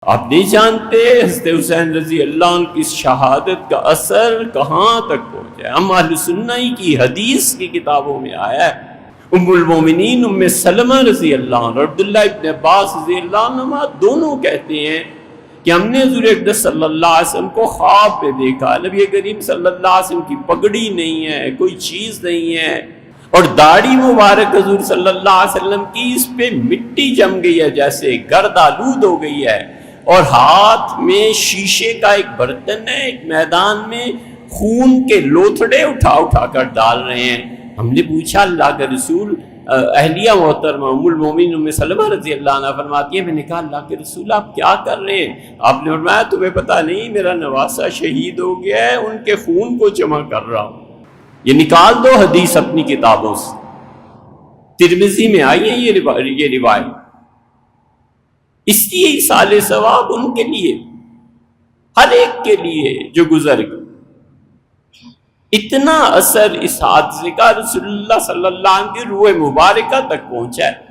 آپ نہیں جانتے حضرت حسین رضی اللہ عنہ کی شہادت کا اثر کہاں تک پہنچا ہے۔ ہم اہل سنہ کی حدیث کی کتابوں میں آیا ہے۔ ام المومنین ام سلمہ رضی اللہ عنہ اور عبداللہ ابن عباس رضی اللہ عنہ دونوں کہتے ہیں کہ ہم نے حضور اقدس صلی اللہ علیہ وسلم کو خواب میں دیکھا، نبی کریم صلی اللہ علیہ وسلم کی پگڑی نہیں ہے، کوئی چیز نہیں ہے، اور داڑھی مبارک حضور صلی اللہ علیہ وسلم کی اس پہ مٹی جم گئی ہے، جیسے گرد آلود ہو گئی ہے، اور ہاتھ میں شیشے کا ایک برتن ہے، ایک میدان میں خون کے لوتھڑے اٹھا اٹھا کر ڈال رہے ہیں۔ ہم نے پوچھا اللہ کے رسول، اہلیہ محترمہ ام المومنین ام سلمہ رضی اللہ عنہ فرماتی ہے، میں نے کہا اللہ کے رسول آپ کیا کر رہے ہیں؟ آپ نے فرمایا تمہیں پتہ نہیں میرا نواسہ شہید ہو گیا ہے، ان کے خون کو جمع کر رہا ہوں۔ یہ نکال دو حدیث اپنی کتابوں سے، ترمذی میں آئی ہے یہ روایت۔ اس لیے ایصال ثواب ان کے لیے، ہر ایک کے لیے جو گزر گئے۔ اتنا اثر اس حادثے کا رسول اللہ صلی اللہ علیہ وسلم کی روح مبارکہ تک پہنچا ہے۔